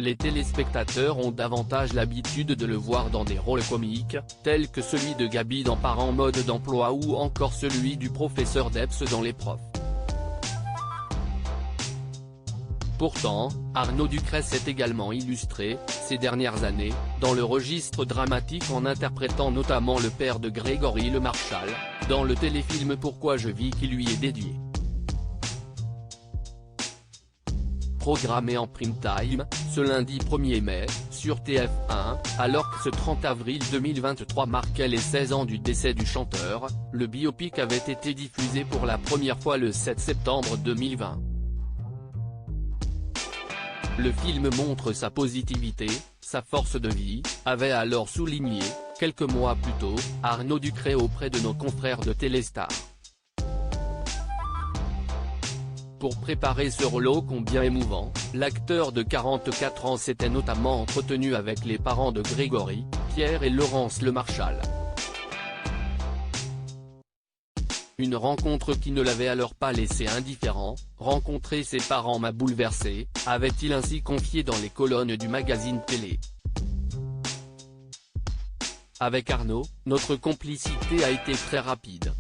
les téléspectateurs ont davantage l'habitude de le voir dans des rôles comiques, tels que celui de Gabi dans Parents mode d'emploi ou encore celui du professeur Debs dans Les Profs. Pourtant, Arnaud Ducret s'est également illustré, ces dernières années, dans le registre dramatique en interprétant notamment le père de Grégory Le Marchal, dans le téléfilm Pourquoi je vis qui lui est dédié. Programmé en prime time, ce lundi 1er mai, sur TF1, alors que ce 30 avril 2023 marquait les 16 ans du décès du chanteur, le biopic avait été diffusé pour la première fois le 7 septembre 2020. Le film montre sa positivité, sa force de vie, avait alors souligné, quelques mois plus tôt, Arnaud Ducret auprès de nos confrères de Téléstar. Pour préparer ce rôle ô combien émouvant, l'acteur de 44 ans s'était notamment entretenu avec les parents de Grégory, Pierre et Laurence Le Marchal. Une rencontre qui ne l'avait alors pas laissé indifférent, « Rencontrer ses parents m'a bouleversé », avait-il ainsi confié dans les colonnes du magazine Télé. Avec Arnaud, notre complicité a été très rapide.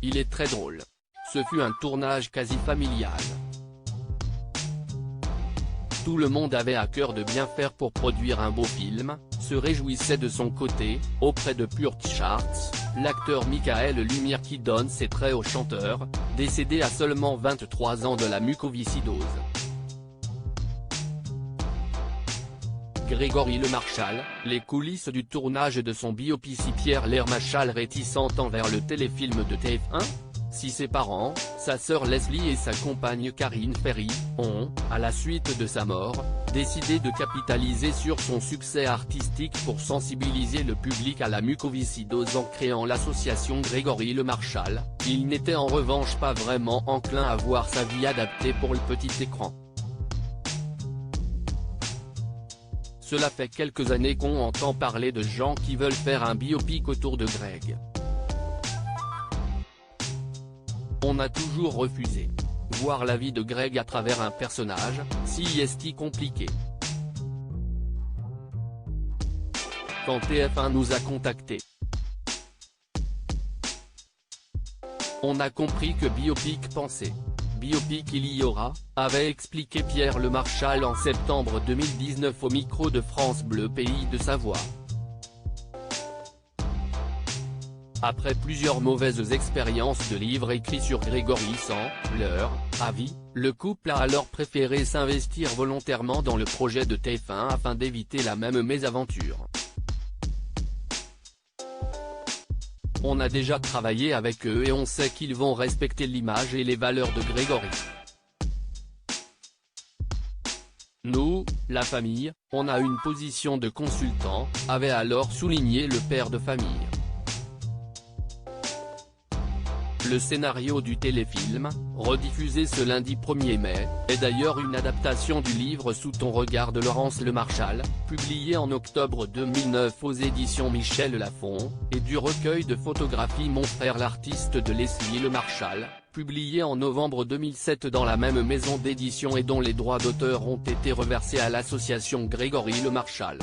Il est très drôle. Ce fut un tournage quasi familial. Tout le monde avait à cœur de bien faire pour produire un beau film, se réjouissait de son côté, auprès de Pure Charts, l'acteur Michael Lumière qui donne ses traits au chanteur, décédé à seulement 23 ans de la mucoviscidose. Grégory Le Marchal, les coulisses du tournage de son biopic. Si Pierre Lermachal réticente envers le téléfilm de TF1, si ses parents, sa sœur Leslie et sa compagne Karine Ferry, ont, à la suite de sa mort, décidé de capitaliser sur son succès artistique pour sensibiliser le public à la mucoviscidose en créant l'association Grégory Le Marchal, il n'était en revanche pas vraiment enclin à voir sa vie adaptée pour le petit écran. Cela fait quelques années qu'on entend parler de gens qui veulent faire un biopic autour de Greg. On a toujours refusé. Voir la vie de Greg à travers un personnage, si est-il compliqué. Quand TF1 nous a contactés, on a compris que biopic pensait. Biopic il y aura, avait expliqué Pierre Le Marchal en septembre 2019 au micro de France Bleu Pays de Savoie. Après plusieurs mauvaises expériences de livres écrits sur Grégory sans leur avis, le couple a alors préféré s'investir volontairement dans le projet de TF1 afin d'éviter la même mésaventure. On a déjà travaillé avec eux et on sait qu'ils vont respecter l'image et les valeurs de Grégory. Nous, la famille, on a une position de consultant, avait alors souligné le père de famille. Le scénario du téléfilm, rediffusé ce lundi 1er mai, est d'ailleurs une adaptation du livre Sous ton regard de Laurence Le Marchal, publié en octobre 2009 aux éditions Michel Lafon, et du recueil de photographies Mon frère l'artiste de Leslie Le Marchal, publié en novembre 2007 dans la même maison d'édition et dont les droits d'auteur ont été reversés à l'association Grégory Le Marchal.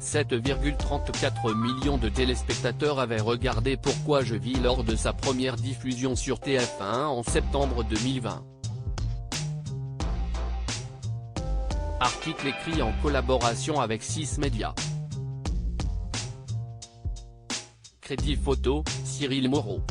7,34 millions de téléspectateurs avaient regardé Pourquoi je vis lors de sa première diffusion sur TF1 en septembre 2020. Article écrit en collaboration avec 6 médias. Crédit photo, Cyril Moreau.